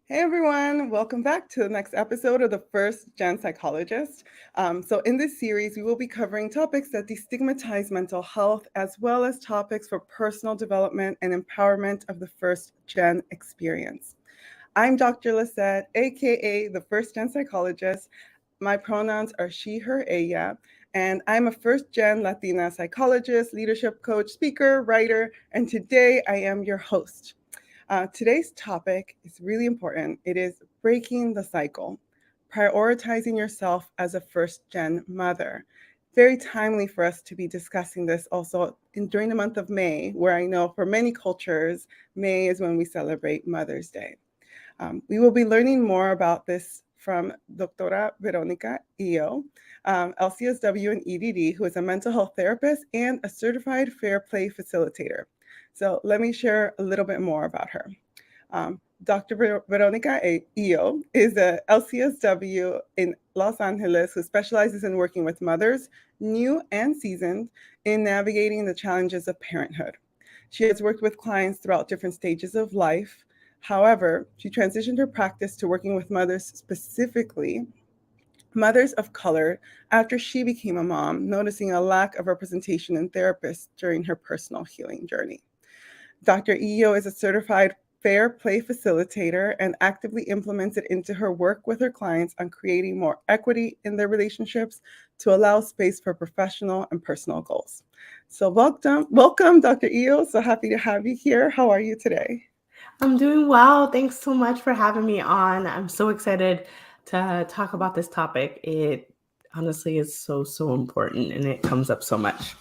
Hey everyone, welcome back to the next episode of the First Gen Psychologist. So, in this series, we will be covering topics that destigmatize mental health as well as topics for personal development and empowerment of the First Gen experience. I'm Dr. Lisette, aka the First Gen Psychologist. My pronouns are she, her, ella, and I'm a first gen Latina psychologist, leadership coach, speaker, writer, and today I am your host. Today's topic is really important. It is breaking the cycle, prioritizing yourself as a first gen mother. Very timely for us to be discussing this also during the month of May, where I know for many cultures, May is when we celebrate Mother's Day. We will be learning more about this from Doctora Veronica Eyo, LCSW and EDD, who is a mental health therapist and a certified fair play facilitator. So let me share a little bit more about her. Dr. Veronica Eyo is a LCSW in Los Angeles who specializes in working with mothers, new and seasoned, in navigating the challenges of parenthood. She has worked with clients throughout different stages of life. However, she transitioned her practice to working with mothers, specifically mothers of color, after she became a mom, noticing a lack of representation in therapists during her personal healing journey. Dr. Eyo is a certified fair play facilitator and actively implements it into her work with her clients on creating more equity in their relationships to allow space for professional and personal goals. So welcome, Dr. Eyo. So happy to have you here. How are you today? I'm doing well. Thanks so much for having me on. I'm so excited to talk about this topic. It honestly is so important and it comes up so much.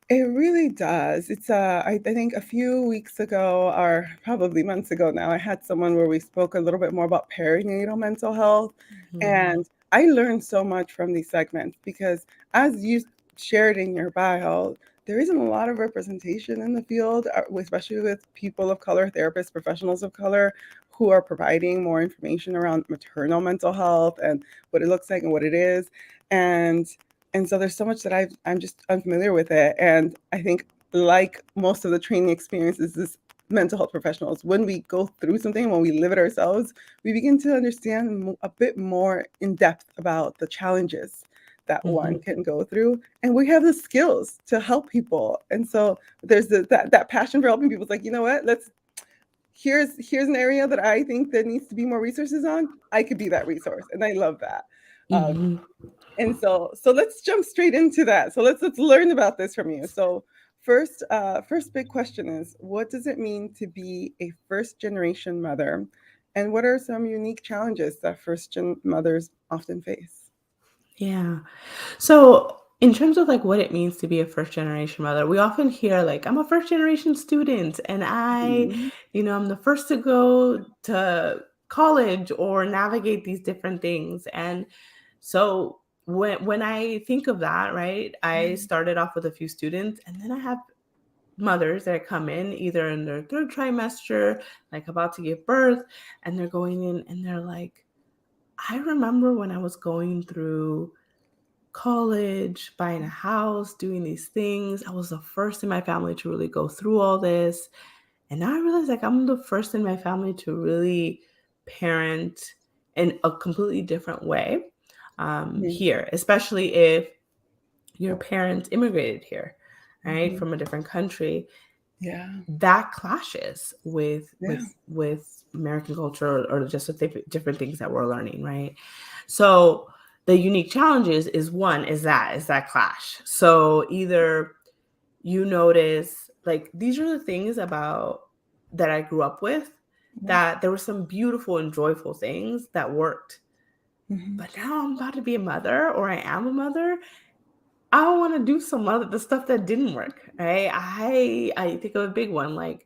It really does. I think a few weeks ago, or probably months ago now, I had someone where we spoke a little bit more about perinatal mental health. Mhm. And I learned so much from these segments because, as you shared in your bio, there isn't a lot of representation in the field, especially with people of color, therapists, professionals of color, who are providing more information around maternal mental health and what it looks like and what it is. And and so there's so much that I'm just unfamiliar with it. And I think, like most of the training experiences, this mental health professionals, when we go through something, when we live it ourselves, we begin to understand a bit more in depth about the challenges that one Mhm. can go through, and we have the skills to help people. And so there's that passion for helping people. It's like, you know what, let's here's an area that I think that needs to be more resources on. I could be that resource, and I love that. um, Mhm. and so let's jump straight into that. So let's learn about this from you. So first big question is, what does it mean to be a first generation mother, and what are some unique challenges that first gen mothers often face? Yeah. So, in terms of like what it means to be a first generation mother, we often hear like I'm a first generation student and Mhm. I'm the first to go to college or navigate these different things. And so when I think of that, right, I started off with a few students and then I have mothers that come in either in their third trimester, like about to give birth, and they're going in and they're like, I remember when I was going through college, buying a house, doing these things. I was the first in my family to really go through all this. And now I realize like I'm the first in my family to really parent in a completely different way Mhm. here, especially if your parents immigrated here, right, Mhm. from a different country. Yeah. That clashes with Yeah. American culture or just with different things that we're learning, right? So the unique challenges is that clash. So either you notice like these are the things about that I grew up with, that there were some beautiful and joyful things that worked, Mhm. but now I'm about to be a mother or I am a mother. I don't want to do some other the stuff that didn't work, right? I think of a big one like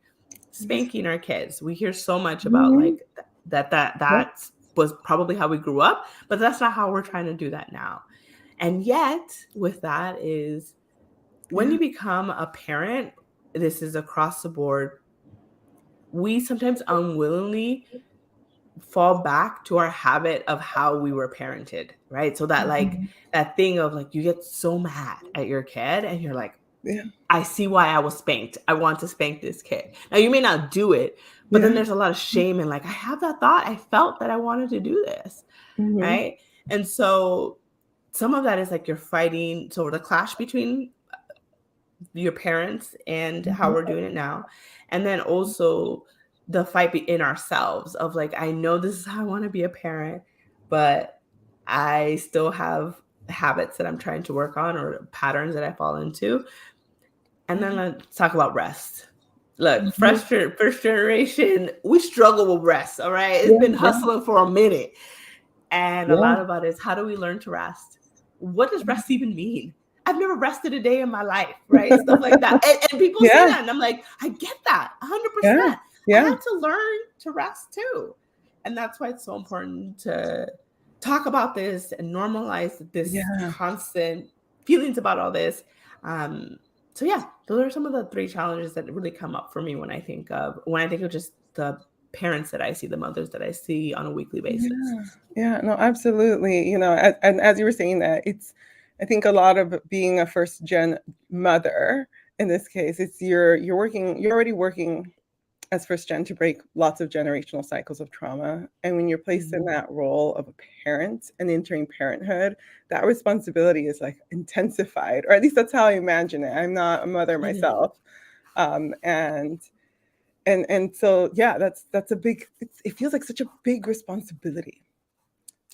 spanking our kids. We hear so much about Mhm. like that was probably how we grew up, but that's not how we're trying to do that now. And yet, with that is when Yeah. you become a parent, this is across the board. We sometimes unwillingly fall back to our habit of how we were parented, right? So that like Mhm. that thing of like you get so mad at your kid and you're like, Yeah. I see why I was spanked. I want to spank this kid. Now you may not do it, but then Yeah. there's a lot of shame and like, I have that thought. I felt that I wanted to do this. Mm-hmm. Right. And so some of that is like you're fighting. So the clash between your parents and how Mm-hmm. we're doing it now. And then also the fight in ourselves of like, I know this is how I want to be a parent, but I still have habits that I'm trying to work on or patterns that I fall into. And then let's talk about rest. Look, Mm-hmm. first generation, we struggle with rest. All right. It's Yeah. been hustling for a minute. And a Yeah. lot about it is how do we learn to rest? What does rest even mean? I've never rested a day in my life, right? Stuff like that. And people say Yeah. that, and I'm like, I get that 100%. Yeah. I Yeah. had to learn to rest too. And that's why it's so important to talk about this and normalize this Yeah. constant feelings about all this. Um, so yeah, those are some of the 3 challenges that really come up for me when I think of just the parents that I see, the mothers that I see on a weekly basis. Yeah. Yeah. No, absolutely. And as you were saying that, I think a lot of being a first gen mother in this case, it's you're already working as first gen to break lots of generational cycles of trauma. And when you're placed in Mhm. that role of a parent and entering parenthood, that responsibility is like intensified, or at least that's how I imagine it. I'm not a mother It is. myself. Um, and and so yeah, that's a big, it feels like such a big responsibility,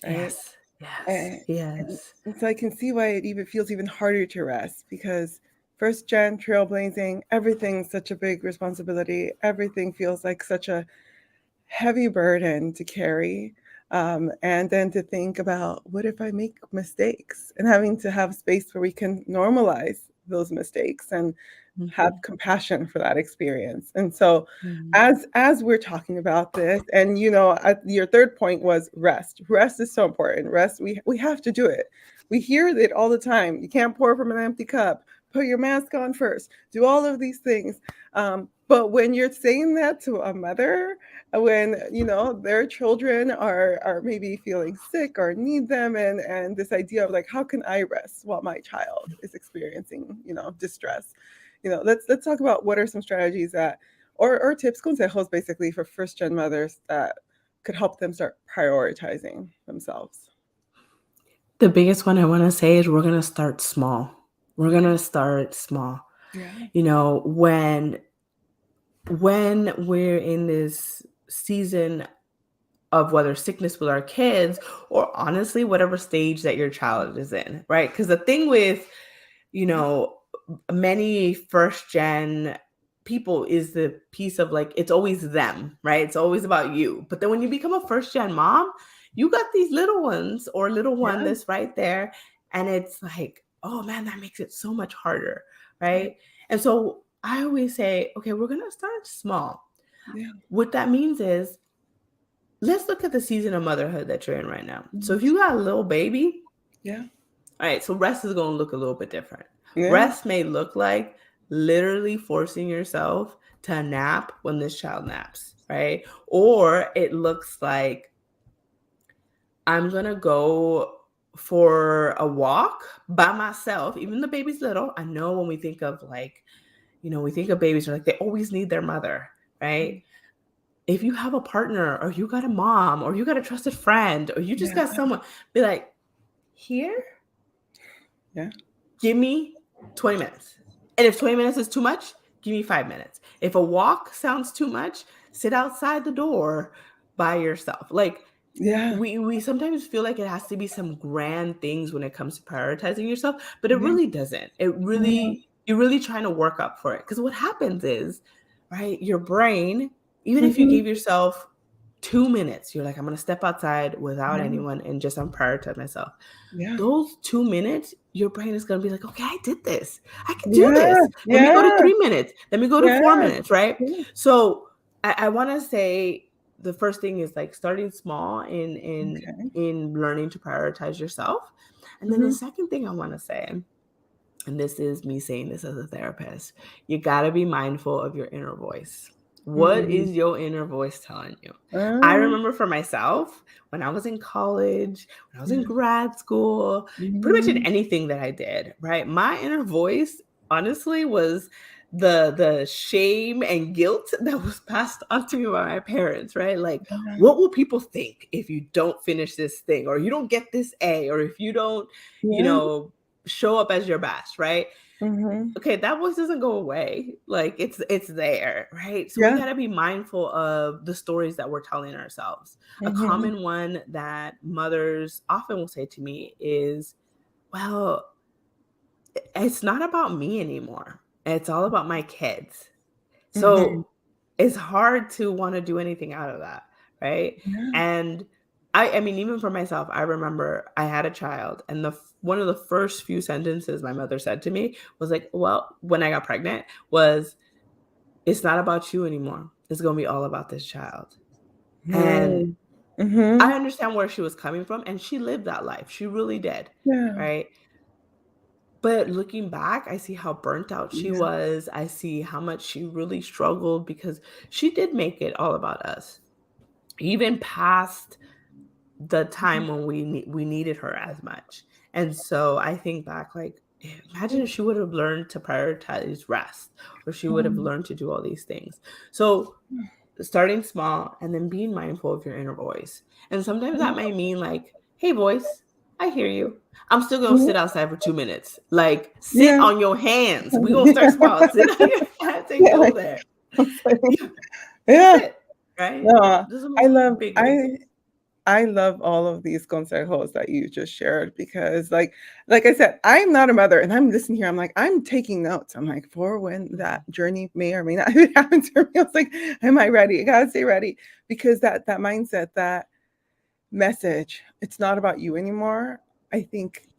right? Yes, yes, And, yes. and so I can see why it even feels even harder to rest, because first gen trailblazing, everything's such a big responsibility. Everything feels like such a heavy burden to carry. And then to think about, what if I make mistakes, and having to have space where we can normalize those mistakes and have Mhm, compassion for that experience. And so mhm. as we're talking about this, and your third point was rest. Rest is so important. Rest, we have to do it. We hear it all the time. You can't pour from an empty cup. Put your mask on first. Do all of these things. But when you're saying that to a mother, when their children are maybe feeling sick or need them, and this idea of like, how can I rest while my child is experiencing distress. Let's talk about what are some strategies that, or tips, consejos, basically, for first gen mothers that could help them start prioritizing themselves. The biggest one I wanna say is we're gonna start small. We're Okay. gonna start small. Yeah. You know, when we're in this season of whether sickness with our kids or honestly whatever stage that your child is in, right? Because the thing with, you know, many first gen people is the piece of like it's always them, right? It's always about you. But then when you become a first gen mom, you got these little ones or little one Yeah. that's right there, and it's like, oh man, that makes it so much harder, Yeah. right? And so I always say, okay, we're gonna start small. Yeah. What that means is let's look at the season of motherhood that you're in right now. So Mhm. if you got a little baby, Yeah. all right, so rest is going to look a little bit different. Yeah. Rest may look like literally forcing yourself to nap when this child naps, right? Or it looks like I'm going to go for a walk by myself, even the baby's little. I know when we think of like, we think of babies, we're like, they always need their mother, right? If you have a partner or you got a mom or you got a trusted friend or you just Yeah. got someone, be like, here, Yeah. give me 20 minutes. And if 20 minutes is too much, give me 5 minutes. If a walk sounds too much, sit outside the door by yourself. Like Yeah. we sometimes feel like it has to be some grand things when it comes to prioritizing yourself, but it Yeah. really doesn't. Yeah. You're really trying to work up for it. Because what happens is, right, your brain, even if you Mhm. gave yourself 2 minutes, you're like, I'm gonna step outside without Yeah. anyone and just prioritize myself. Yeah. Those 2 minutes, your brain is gonna be like, okay, I did this. I can do Yeah. this. Let me go to Yeah. 3 minutes. Let me go to Yeah. 4 minutes, right? Yeah. So I wanna say the first thing is like starting small Okay. in learning to prioritize yourself. And then the Mhm. second thing I wanna say, and this is me saying this as a therapist, you gotta be mindful of your inner voice. What Mhm. is your inner voice telling you? I Uh, remember for myself, when I was in college, when I was in yeah. grad school, pretty much in Mhm. anything that I did, right? My inner voice honestly was the shame and guilt that was passed on to me by my parents, right? Like, Yeah. what will people think if you don't finish this thing, or you don't get this A, or if you don't, you Yeah. know, show up as your best, right? Mhm. Okay, that voice doesn't go away. Like, it's there, right? So we Yeah. got to be mindful of the stories that we're telling ourselves. A Mhm. common one that mothers often will say to me is, well, it's not about me anymore. It's all about my kids. Mhm. So it's hard to want to do anything out of that, right? Yeah. And I mean, even for myself, I remember I had a child, and one of the first few sentences my mother said to me was like, "Well, when I got pregnant, was it's not about you anymore. It's going to be all about this child." And Mm. Mhm. I understand where she was coming from, and she lived that life. She really did, Yeah. right? But looking back, I see how burnt out she Yeah. was. I see how much she really struggled because she did make it all about us, even past the Mhm. time when we needed her as much. And so I think back, like, imagine if she would have learned to prioritize rest, or she would have Mhm. learned to do all these things. So starting small and then being mindful of your inner voice. And sometimes that may mean like, hey, voice, I hear you. I'm still gonna Mhm. sit outside for 2 minutes. Like, sit Yeah. on your hands. We're gonna start small. Sit on your hands and Yeah. go there. Yeah, that's Yeah. it. Right? No, Those are the I most love big ones. I love all of these consejos that you just shared because like I said, I'm not a mother and I'm listening here. I'm like, I'm taking notes. I'm like, for when Mhm. that journey may or may not happen to me. I was like, am I ready? I gotta stay ready. Because that mindset, that message, it's not about you anymore. I think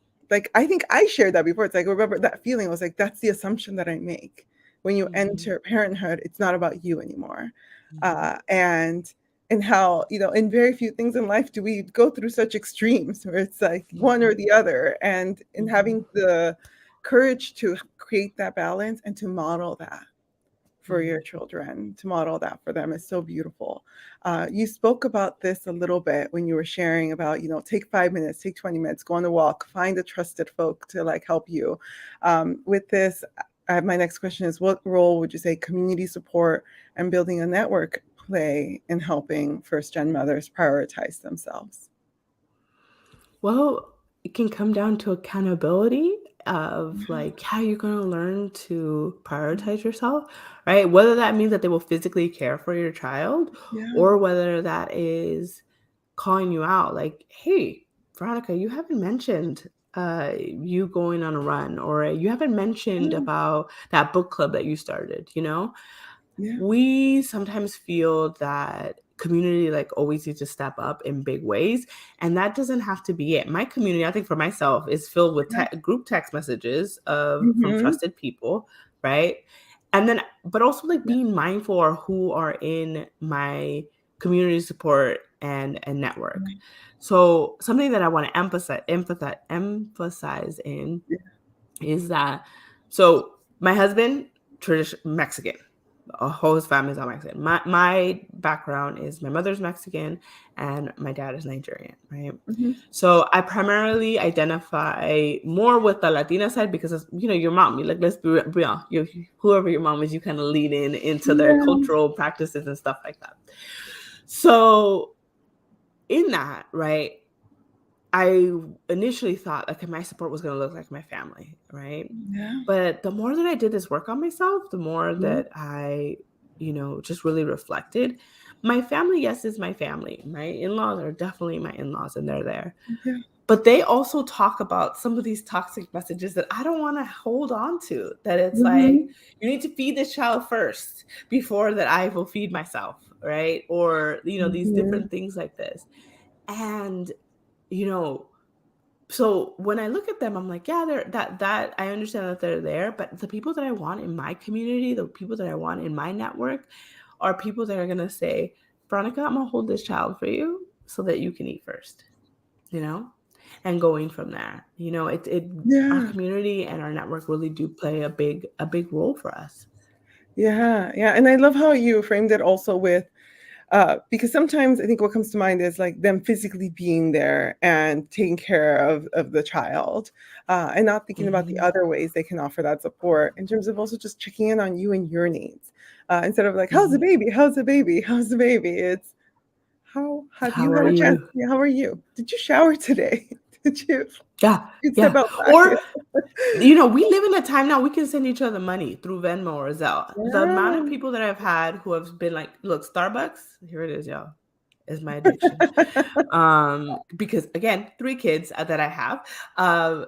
I think I shared that before. It's like, remember that feeling. I was like, that's the assumption that I make. When you Mhm. enter parenthood, it's not about you anymore. Mhm. And how, in very few things in life do we go through such extremes where it's like one or Mhm. the other. And in Mhm. having the courage to create that balance and to model that for Mhm. your children, to model that for them is so beautiful. You spoke about this a little bit when you were sharing about, take 5 minutes, take 20 minutes, go on a walk, find a trusted folk to like help you. With this, my next question is, what role would you say community support and building a network play in helping first gen mothers prioritize themselves? Well, it can come down to accountability of Yeah. like how you're going to learn to prioritize yourself, right? Whether that means that they will physically care for your child, Yeah. or whether that is calling you out like, hey, Veronica, you haven't mentioned you going on a run, or you haven't mentioned Yeah. about that book club that you started, you know? Yeah. We sometimes feel that community like always needs to step up in big ways, and that doesn't have to be it. My community, I think for myself, is filled with group text messages of from Mm-hmm. trusted people, right? And then but also like Yeah. being mindful of who are in my community support and network. So something that I want to emphasize in is that, so my husband, tradition Mexican, whole his family's all Mexican. My background is my mother's Mexican and my dad is Nigerian, right? Mm-hmm. So I primarily identify more with the Latina side because it's, your mom. You like, let's be real. Whoever your mom is, you kind of lean into their Yeah. cultural practices and stuff like that. So in that, right, I initially thought, okay, my support was going to look like my family, right? Yeah. But the more that I did this work on myself, the more Yeah. that I, just really reflected. My family, yes, is my family. My in-laws are definitely my in-laws, and they're there. Yeah. But they also talk about some of these toxic messages that I don't want to hold on to. That it's like, Mm-hmm. you need to feed this child first before that I will feed myself, right? Or, these Mm-hmm. different things like this. And, you know, so when I look at them, I'm like, yeah, they're that I understand that they're there, but the people that I want in my community, the people that I want in my network are people that are gonna say, Veronica, I'm gonna hold this child for you so that you can eat first, you know? And going from there. It our Yeah. community and our network really do play a big role for us. Yeah, yeah, and I love how you framed it also with Because sometimes I think what comes to mind is like them physically being there and taking care of the child, and not thinking about the other ways they can offer that support in terms of also just checking in on you and your needs, instead of like, how's the baby? How's the baby? How's the baby? It's how have How you are had a chance? you? Yeah, how are you? Did you shower today? Did Yeah, you step yeah. outside? Or, we live in a time now we can send each other money through Venmo or Zelle. The amount of people that I've had who have been like, look, Starbucks, here it is, y'all, is my addiction. Because again, 3 kids that I have. I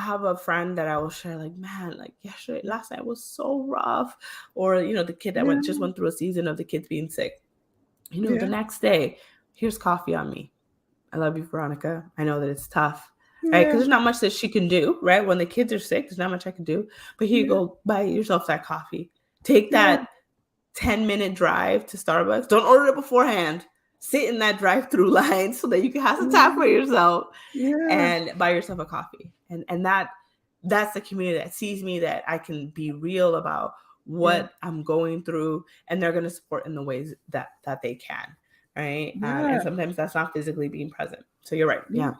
have a friend that I will share, like, man, like yesterday, last night was so rough. Or, the kid that Yeah, just went through a season of the kids being sick. The yeah, next day, here's coffee on me. I love you, Veronica. I know that it's tough, right? yeah, Because there's not much that she can do, right? When the kids are sick, there's not much I can do. But here you yeah, go, buy yourself that coffee. Take yeah, that 10-minute drive to Starbucks. Don't order it beforehand. Sit in that drive-through line so that you can have some time for yourself yeah, and buy yourself a coffee. And that's the community that sees me, that I can be real about yeah, what I'm going through, and they're going to support in the ways that they can, right? And yeah, sometimes that's not physically being present. So you're right. yeah. Yeah.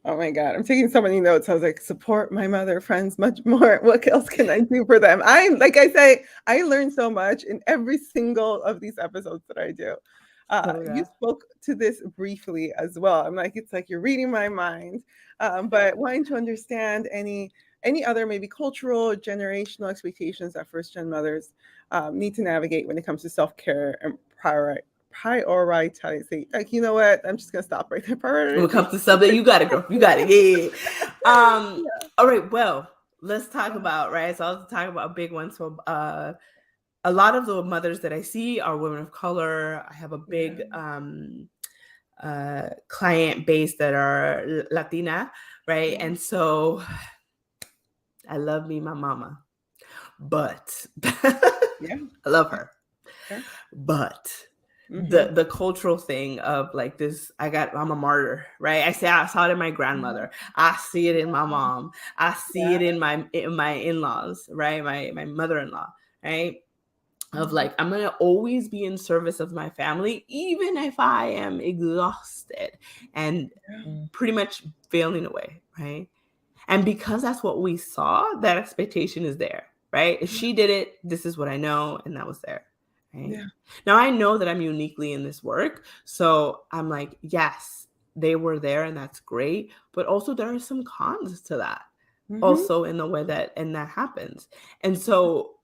Oh my God, I'm taking so many notes. I was like, support my mother friends much more. What else can I do for them? I'm like I say, I learn so much in every single of these episodes that I do. So You yeah. spoke to this briefly as well. I'm like, it's like you're reading my mind. But wanting to understand any other maybe cultural or generational expectations that first gen mothers need to navigate when it comes to self-care and prioritize. Like, you know what? I'm just gonna stop right there. When it Prioritization. comes to something, you got it, girl. You got it. Yeah. Yeah. All right. Well, let's talk about, right. So I'll talk about a big one. So a lot of the mothers that I see are women of color. I have a big client base that are Latina, right? And so I love me, my mama, but Yeah. I love her. Yeah. But Mm-hmm. the cultural thing of like this, I'm a martyr, right? I saw it in my grandmother. I see it in my mom. I see it in my in-laws, right? My mother-in-law, right? Of like, I'm gonna always be in service of my family, even if I am exhausted and pretty much failing away, right? And because that's what we saw, that expectation is there, right? If she did it, this is what I know, and that was there, right? Yeah. Now I know that I'm uniquely in this work, so I'm like, yes, they were there, and that's great, but also there are some cons to that, Mm-hmm. also in the way that happens, and so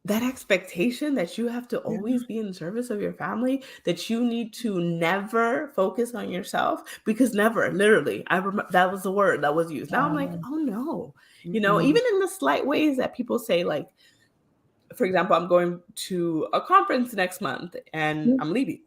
that expectation that you have to Yeah. always be in service of your family, that you need to never focus on yourself, because never, literally, I remember that was the word that was used. Now I'm like, oh no, Mm-mm. even in the slight ways that people say, like, for example, I'm going to a conference next month and I'm leaving.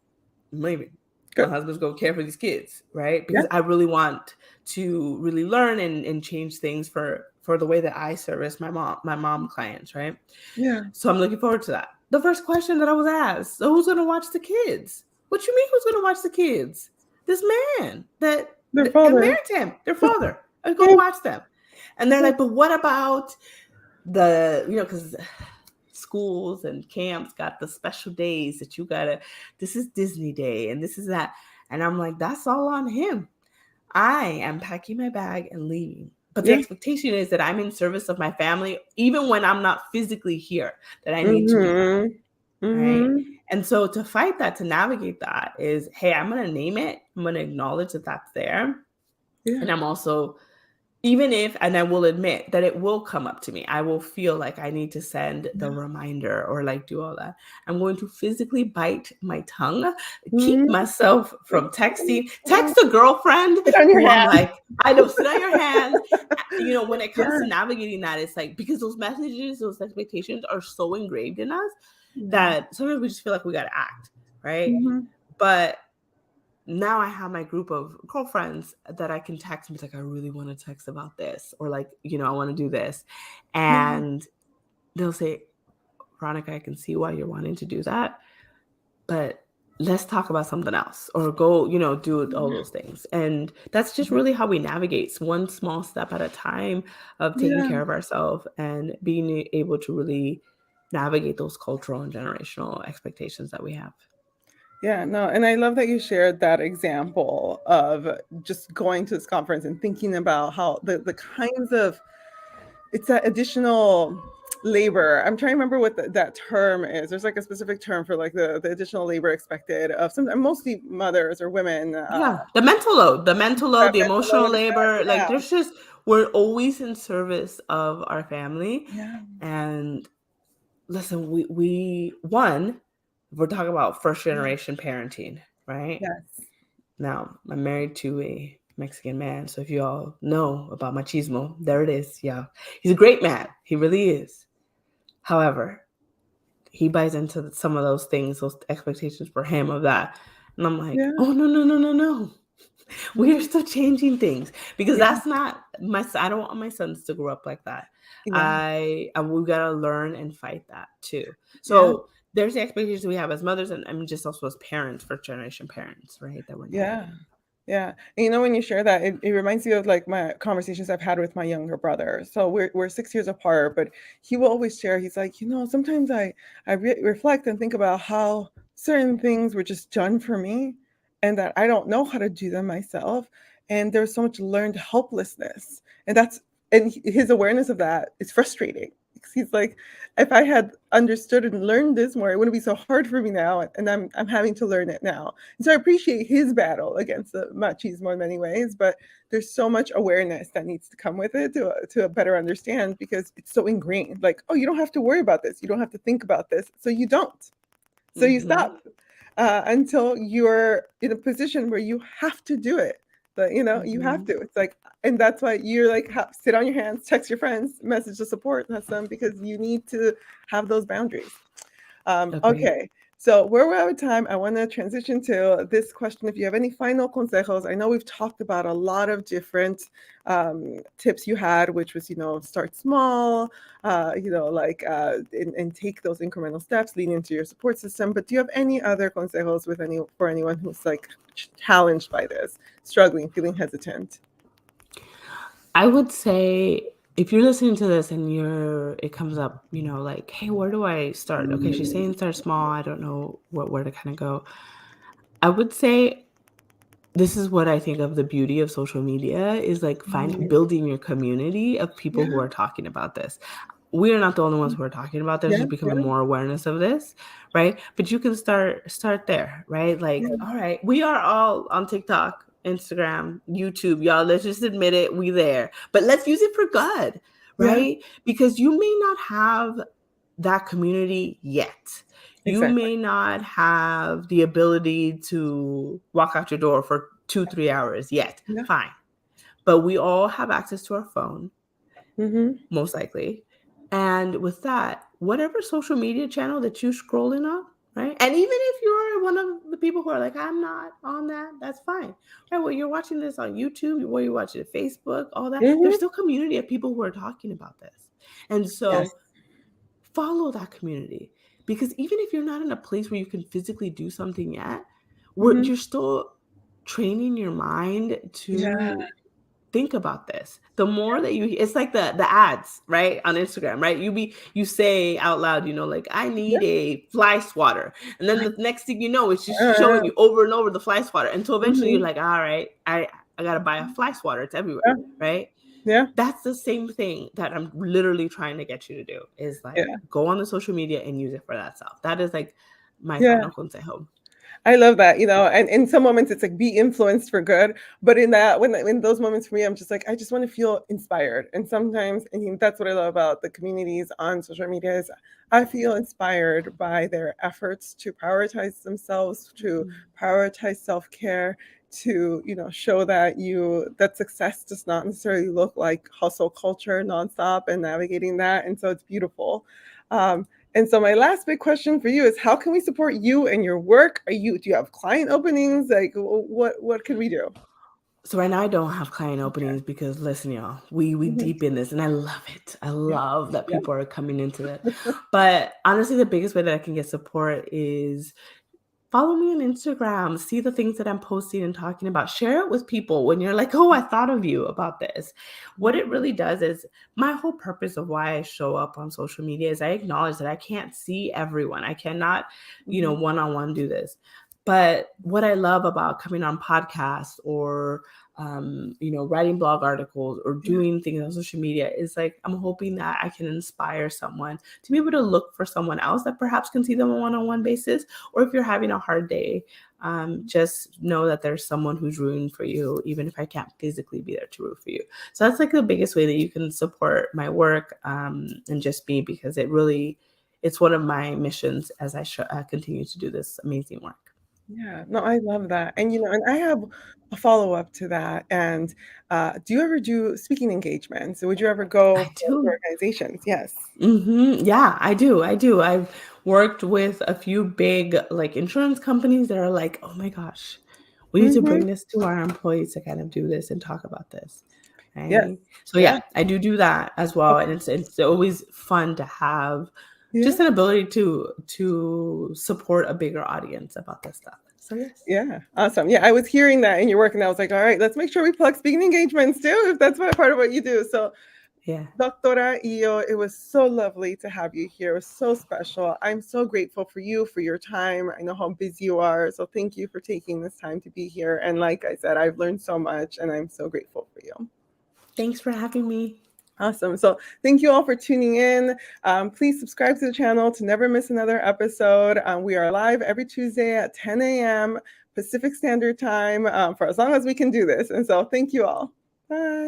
I'm leaving. My Good. husband's going to care for these kids, right? Yeah. Because I really want to really learn and change things for the way that I service my mom clients, right? Yeah. So I'm looking forward to that. The first question that I was asked, so who's going to watch the kids? What you mean who's going to watch the kids? This man Their I father. married him, their father. I'm going to watch them. And they're Yeah. like, but what about because schools and camps got the special days that you gotta, this is Disney Day and this is that. And I'm like, that's all on him. I am packing my bag and leaving. But the Yeah. expectation is that I'm in service of my family, even when I'm not physically here, that I need to be there. Mm-hmm. Right. Mm-hmm. And so to fight that, to navigate that is, hey, I'm going to name it. I'm going to acknowledge that that's there. Yeah. And I'm also, even if, and I will admit that it will come up to me, I will feel like I need to send the reminder or like do all that. I'm going to physically bite my tongue, keep Mm-hmm. myself from texting, text a girlfriend Sit on your who I'm hand. like, I know, sit on your hands. When it comes Yeah. to navigating that, it's like, because those messages, those expectations are so ingrained in us Yeah. that sometimes we just feel like we got to act, right? Mm-hmm. But now I have my group of girlfriends that I can text and be like, I really want to text about this, or like, I want to do this. Yeah. And they'll say, Veronica, I can see why you're wanting to do that, but let's talk about something else, or go, do all those things. And that's just really how we navigate, one small step at a time of taking Yeah. care of ourselves and being able to really navigate those cultural and generational expectations that we have. Yeah, no, and I love that you shared that example of just going to this conference and thinking about how the kinds of it's that additional labor. I'm trying to remember what that term is. There's like a specific term for like the additional labor expected of some mostly mothers or women. Yeah, the mental load, the Mental emotional load, labor, like yeah, there's just we're always in service of our family. yeah, And listen, we one, we're talking about first generation parenting, right? yes, Now, I'm married to a Mexican man, so if you all know about machismo, there it is. Yeah, he's a great man. He really is. However, he buys into some of those things, those expectations for him of that. And I'm like, yeah, oh, no, no, no, no, no. We are still changing things because yeah, that's not I don't want my sons to grow up like that. yeah, And we gotta learn and fight that too. yeah. So there's the expectations we have as mothers and just also as parents, first generation parents, right? That we're Yeah. navigating. Yeah. And you know, when you share that, it reminds me of like my conversations I've had with my younger brother. So we're 6 years apart, but he will always share, he's like, sometimes I reflect and think about how certain things were just done for me and that I don't know how to do them myself. And there's so much learned helplessness. And his awareness of that is frustrating. He's like, if I had understood and learned this more, it wouldn't be so hard for me now. And I'm having to learn it now. So I appreciate his battle against the machismo in many ways, but there's so much awareness that needs to come with it to better understand because it's so ingrained. Like, oh, you don't have to worry about this. You don't have to think about this. So you don't. So you Mm-hmm. stop until you're in a position where you have to do it. But you have Mm-hmm. to. It's like, and that's why you're like, sit on your hands, text your friends, message the support them because you need to have those boundaries. Agreed. Okay, so where we're out of time, I want to transition to this question. If you have any final consejos, I know we've talked about a lot of different tips you had, which was, start small, and take those incremental steps, lean into your support system. But do you have any other consejos for anyone who's like challenged by this, struggling, feeling hesitant? I would say if you're listening to this and it comes up, like, hey, where do I start? Okay, she's saying start small. I don't know where to kind of go. I would say this is what I think of the beauty of social media is like building your community of people who Yeah, are talking about this. We are not the only ones who are talking about this. yeah, There's yeah, becoming more awareness of this, right? But you can start there, right? Like, yeah, all right, we are all on TikTok, Instagram, YouTube, y'all. Let's just admit it, we there. But let's use it for good, yeah, right? Because you may not have that community yet. You exactly. may not have the ability to walk out your door for 2-3 hours yet. Yeah. Fine. But we all have access to our phone, Mm-hmm. most likely. And with that, whatever social media channel that you're scrolling on, right? And even if you're one of the people who are like, I'm not on that, that's fine. Right? Well, you're watching this on YouTube, or you're watching it Facebook, all that. There's Mm-hmm. still community of people who are talking about this. And Yes. so follow that community. Because even if you're not in a place where you can physically do something yet, Mm-hmm. you're still training your mind Yeah. to think about this. The more that it's like the ads, right? On Instagram, right? You say out loud, like I Yeah. need a fly swatter. And then the next thing you know, it's just Uh, showing you over and over the fly swatter until eventually you're mhm. like, all right, I gotta buy a fly swatter. It's everywhere, Yeah. right? Yeah. That's the same thing that I'm literally trying to get you to do is like Yeah. go on the social media and use it for that stuff. That is like my Yeah. final consejo. I love that, and in some moments it's like be influenced for good, but when in those moments for me, I'm just like, I just want to feel inspired. And sometimes, I think that's what I love about the communities on social media is I feel inspired by their efforts to prioritize themselves, to Mhm. prioritize self-care, to, show that success does not necessarily look like hustle culture nonstop and navigating that. And so it's beautiful. And so my last big question for you is how can we support you and your work? Do you have client openings? Like what can we do? So right now I don't have client Okay. openings because listen, y'all, we Mhm. deep in this and I love it. I Yeah. love that Yeah. people are coming into it. But honestly, the biggest way that I can get support is follow me on Instagram, see the things that I'm posting and talking about. Share it with people when you're like, oh, I thought of you about this. What Yeah. it really does is my whole purpose of why I show up on social media is I acknowledge that I can't see everyone. I cannot, Mhm. one-on-one do this. But what I love about coming on podcasts or writing blog articles or Yeah. doing things on social media is like I'm hoping that I can inspire someone to be able to look for someone else that perhaps can see them on a one-on-one basis. Or if you're having a hard day, just know that there's someone who's rooting for you, even if I can't physically be there to root for you. So that's like the biggest way that you can support my work and just me, because it's one of my missions as I continue to do this amazing work. Yeah, no, I love that. And, and I have a follow-up to that. And do you ever do speaking engagements? Would you ever go I for do. organizations? Yes. Yeah, I do. I do. I've worked with a few big like insurance companies that are like, oh my gosh, we need to Hmm. bring this to our employees to kind of do this and talk about this. Yes. Right. So Yeah. yeah, I do that as well. And it's always fun to have Yeah. just an ability to support a bigger audience about this stuff. So yes. Yeah. Awesome. Yeah, I was hearing that in your work, and I was like, all right, let's make sure we plug speaking engagements too, if that's part of what you do. So, Yeah. Doctora Eyo, it was so lovely to have you here. It was so special. I'm so grateful for you, for your time. I know how busy you are. So thank you for taking this time to be here. And like I said, I've learned so much, and I'm so grateful for you. Thanks for having me. Awesome. So thank you all for tuning in. Please subscribe to the channel to never miss another episode. We are live every Tuesday at 10 a.m. Pacific Standard Time for as long as we can do this. And so thank you all. Bye.